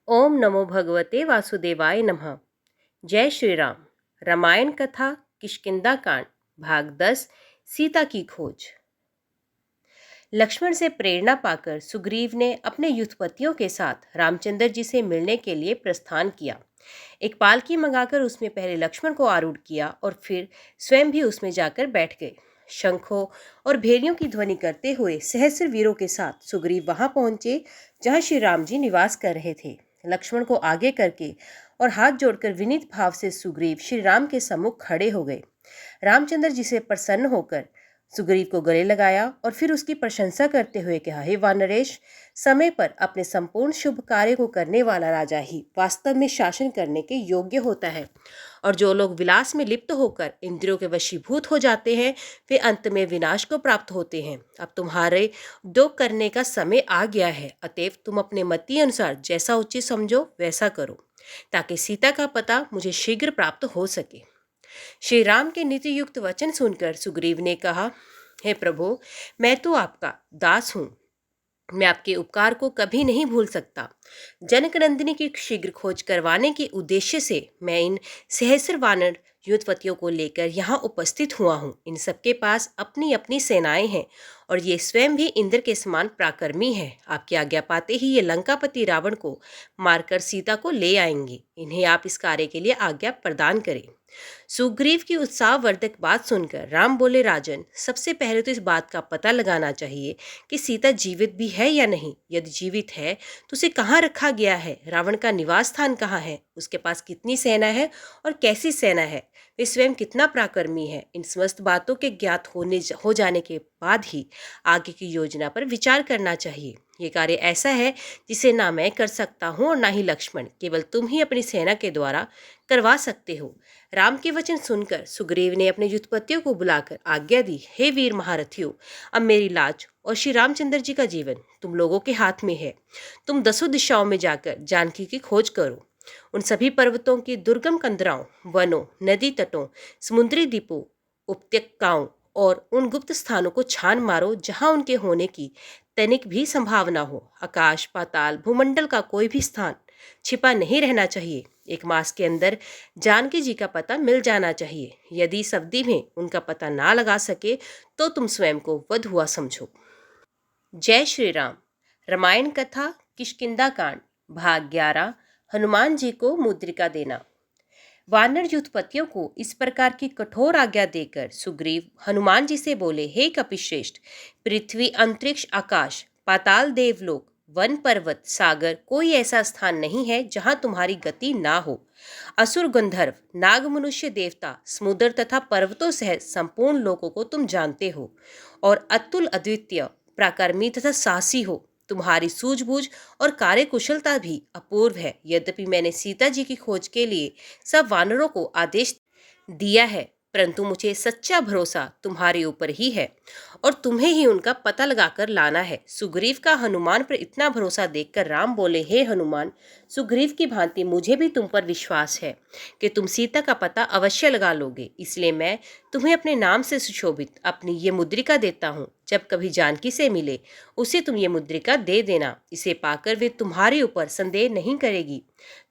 ओम नमो भगवते वासुदेवाय नमः। जय श्री राम। रामायण कथा किष्किंधा कांड भाग 10 सीता की खोज। लक्ष्मण से प्रेरणा पाकर सुग्रीव ने अपने युद्धपतियों के साथ रामचंद्र जी से मिलने के लिए प्रस्थान किया। एक पालकी मंगाकर उसमें पहले लक्ष्मण को आरूढ़ किया और फिर स्वयं भी उसमें जाकर बैठ गए। शंखों और भेरियों की ध्वनि करते हुए सहस्र वीरों के साथ सुग्रीव वहां पहुंचे जहां श्री राम जी निवास कर रहे थे। लक्ष्मण को आगे करके और हाथ जोड़कर विनीत भाव से सुग्रीव श्री राम के सम्मुख खड़े हो गए। रामचंद्र जी से प्रसन्न होकर सुग्रीव को गले लगाया और फिर उसकी प्रशंसा करते हुए कहा, हे वानरेश, समय पर अपने संपूर्ण शुभ कार्य को करने वाला राजा ही वास्तव में शासन करने के योग्य होता है, और जो लोग विलास में लिप्त होकर इंद्रियों के वशीभूत हो जाते हैं वे अंत में विनाश को प्राप्त होते हैं। अब तुम्हारे उद्योग करने का समय आ गया है, अतएव तुम अपने मति अनुसार जैसा उचित समझो वैसा करो, ताकि सीता का पता मुझे शीघ्र प्राप्त हो सके। श्री राम के नीति युक्त वचन सुनकर सुग्रीव ने कहा, हे प्रभु, मैं तो आपका दास हूँ, मैं आपके उपकार को कभी नहीं भूल सकता। जनक नंदिनी की शीघ्र खोज करवाने के उद्देश्य से मैं इन सहस्र वानर युद्धपतियों को लेकर यहाँ उपस्थित हुआ हूँ। इन सबके पास अपनी अपनी सेनाएं हैं और ये स्वयं भी इंद्र के समान पराक्रमी है। आपकी आज्ञा पाते ही ये लंकापति रावण को मारकर सीता को ले आएंगे। इन्हें आप इस कार्य के लिए आज्ञा प्रदान करें। सुग्रीव की उत्साहवर्धक बात सुनकर राम बोले, राजन, सबसे पहले तो इस बात का पता लगाना चाहिए कि सीता जीवित भी है या नहीं। यदि जीवित है तो उसे कहाँ रखा गया है, रावण का निवास स्थान कहाँ है, उसके पास कितनी सेना है और कैसी सेना है, वे स्वयं कितना पराक्रमी है। इन समस्त बातों के ज्ञात हो जाने के बाद ही आगे की योजना पर विचार करना चाहिए। ये कार्य ऐसा है जिसे ना मैं कर सकता हूँ और ना ही लक्ष्मण, केवल तुम ही अपनी सेना के द्वारा करवा सकते हो। राम के वचन सुनकर सुग्रीव ने अपने युद्धपतियों को बुलाकर आज्ञा दी, हे वीर महारथियों, अब मेरी लाज और श्री रामचंद्र जी का जीवन तुम लोगों के हाथ में है। तुम 10 दिशाओं में जाकर जानकी की खोज करो। उन सभी पर्वतों की दुर्गम कंदराओं, वनों, नदी तटों, समुद्री द्वीपों, उपत्यकाओं और उन गुप्त स्थानों को छान मारो जहां उनके होने की तनिक भी संभावना हो। आकाश, पाताल, भूमंडल का कोई भी स्थान छिपा नहीं रहना चाहिए। 1 मास के अंदर जानकी जी का पता मिल जाना चाहिए। यदि इस अवधि में उनका पता ना लगा सके तो तुम स्वयं को वध हुआ समझो। जय श्री राम। रामायण कथा किष्किंधा कांड भाग 11 हनुमान जी को मुद्रिका देना। वानर युद्धपतियों को इस प्रकार की कठोर आज्ञा देकर सुग्रीव हनुमान जी से बोले, हे कपिश्रेष्ठ, पृथ्वी, अंतरिक्ष, आकाश, पाताल, देवलोक, वन, पर्वत, सागर, कोई ऐसा स्थान नहीं है जहां तुम्हारी गति ना हो। असुर, गंधर्व, नाग, मनुष्य, देवता, समुद्र तथा पर्वतों सहित संपूर्ण लोगों को तुम जानते हो और अतुल, अद्वितीय, पराक्रमी तथा साहसी हो। तुम्हारी सूझबूझ और कार्यकुशलता भी अपूर्व है। यद्यपि मैंने सीता जी की खोज के लिए सब वानरों को आदेश दिया है, परंतु मुझे सच्चा भरोसा तुम्हारे ऊपर ही है और तुम्हें ही उनका पता लगाकर लाना है। सुग्रीव का हनुमान पर इतना भरोसा देखकर राम बोले, हे हनुमान, सुग्रीव की भांति मुझे भी तुम पर विश्वास है कि तुम सीता का पता अवश्य लगा लोगे। इसलिए मैं तुम्हें अपने नाम से सुशोभित अपनी ये मुद्रिका देता हूँ। जब कभी जानकी से मिले उसे तुम ये मुद्रिका दे देना। इसे पाकर वे तुम्हारे ऊपर संदेह नहीं करेगी,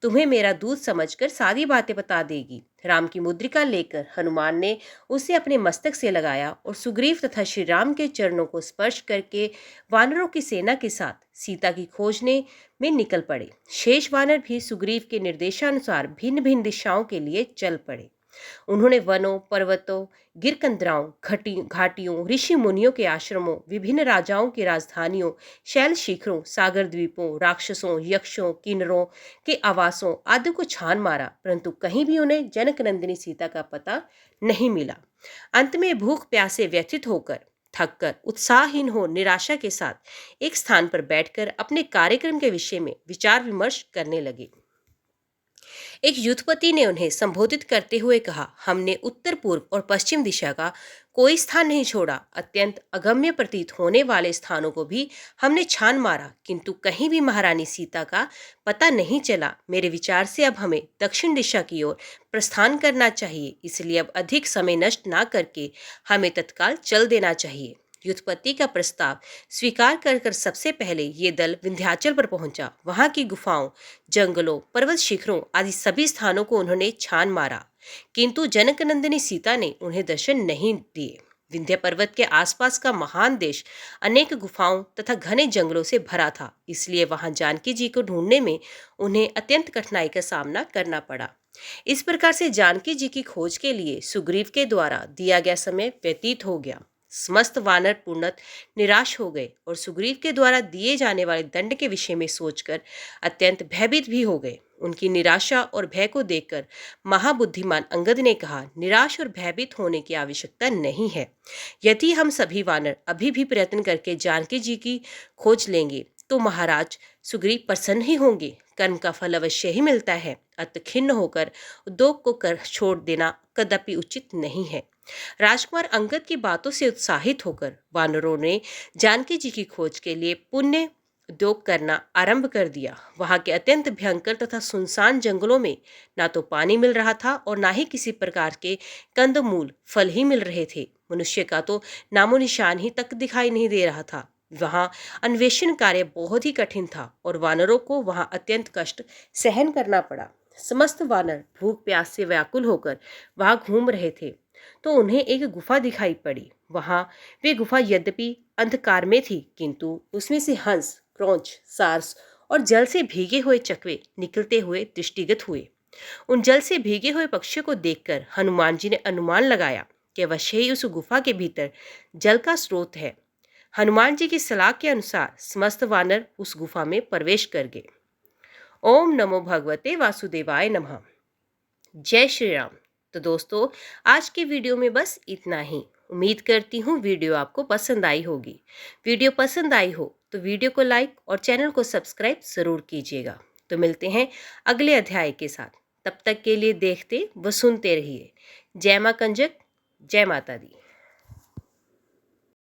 तुम्हें मेरा दूत समझकर सारी बातें बता देगी। राम की मुद्रिका लेकर हनुमान ने उसे अपने मस्तक से लगाया और सुग्रीव तथा श्री राम के चरणों को स्पर्श करके वानरों की सेना के साथ सीता की खोजने में निकल पड़े। शेष वानर भी सुग्रीव के निर्देशानुसार भिन्न भिन्न दिशाओं के लिए चल पड़े। उन्होंने वनों, पर्वतों, गिरकंदराओं, घाटियों, ऋषि मुनियों के आश्रमों, विभिन्न राजाओं की राजधानियों, शैल शिखरों, सागर द्वीपों, राक्षसों, यक्षों, किन्नरों के आवासों आदि को छान मारा, परंतु कहीं भी उन्हें जनक नंदिनी सीता का पता नहीं मिला। अंत में भूख प्यासे व्यथित होकर, थककर, उत्साहहीन हो, निराशा के साथ एक स्थान पर बैठकर अपने कार्यक्रम के विषय में विचार विमर्श करने लगे। एक युद्धपति ने उन्हें संबोधित करते हुए कहा, हमने उत्तर, पूर्व और पश्चिम दिशा का कोई स्थान नहीं छोड़ा। अत्यंत अगम्य प्रतीत होने वाले स्थानों को भी हमने छान मारा, किंतु कहीं भी महारानी सीता का पता नहीं चला। मेरे विचार से अब हमें दक्षिण दिशा की ओर प्रस्थान करना चाहिए, इसलिए अब अधिक समय नष्ट ना करके हमें तत्काल चल देना चाहिए। व्युत्पत्ति का प्रस्ताव स्वीकार कर सबसे पहले ये दल विंध्याचल पर पहुंचा। वहां की गुफाओं, जंगलों, पर्वत शिखरों आदि सभी स्थानों को उन्होंने छान मारा, किंतु जनकनंदिनी सीता ने उन्हें दर्शन नहीं दिए। विंध्य पर्वत के आसपास का महान देश अनेक गुफाओं तथा घने जंगलों से भरा था, इसलिए वहां जानकी जी को ढूंढने में उन्हें अत्यंत कठिनाई का सामना करना पड़ा। इस प्रकार से जानकी जी की खोज के लिए सुग्रीव के द्वारा दिया गया समय व्यतीत हो गया। समस्त वानर पूर्णत निराश हो गए और सुग्रीव के द्वारा दिए जाने वाले दंड के विषय में सोचकर अत्यंत भयभीत भी हो गए। उनकी निराशा और भय को देखकर महाबुद्धिमान अंगद ने कहा, निराश और भयभीत होने की आवश्यकता नहीं है। यदि हम सभी वानर अभी भी प्रयत्न करके जानकी जी की खोज लेंगे तो महाराज सुग्रीव प्रसन्न ही होंगे। कर्म का फल अवश्य ही मिलता है, अत खिन्न होकर उद्योग को कर छोड़ देना कदापि उचित नहीं है। राजकुमार अंगद की बातों से उत्साहित होकर वानरों ने जानकी जी की खोज के लिए पुण्य उद्योग करना आरंभ कर दिया। वहां के अत्यंत भयंकर तथा सुनसान जंगलों में ना तो पानी मिल रहा था और ना ही किसी प्रकार के कंदमूल फल ही मिल रहे थे। मनुष्य का तो नामो निशान ही तक दिखाई नहीं दे रहा था। वहां अन्वेषण कार्य बहुत ही कठिन था और वानरों को वहां अत्यंत कष्ट सहन करना पड़ा। समस्त वानर भूख प्यास से व्याकुल होकर वहां घूम रहे थे तो उन्हें एक गुफा दिखाई पड़ी। वहां वे गुफा यद्यपि अंधकार में थी, किंतु उसमें से हंस, क्रोंच, सारस और जल से भीगे हुए चकवे निकलते हुए दृष्टिगत हुए। उन जल से भीगे हुए पक्षियों को देखकर हनुमान जी ने अनुमान लगाया कि अवश्य ही उस गुफा के भीतर जल का स्रोत है। हनुमान जी की सलाह के अनुसार समस्त वानर उस गुफा में प्रवेश कर गए। ओम नमो भगवते वासुदेवाय नमः। जय श्री राम। तो दोस्तों, आज के वीडियो में बस इतना ही। उम्मीद करती हूँ वीडियो आपको पसंद आई होगी। वीडियो पसंद आई हो तो वीडियो को लाइक और चैनल को सब्सक्राइब जरूर कीजिएगा। तो मिलते हैं अगले अध्याय के साथ। तब तक के लिए देखते व सुनते रहिए। जय मां कंजक, जय माता दी।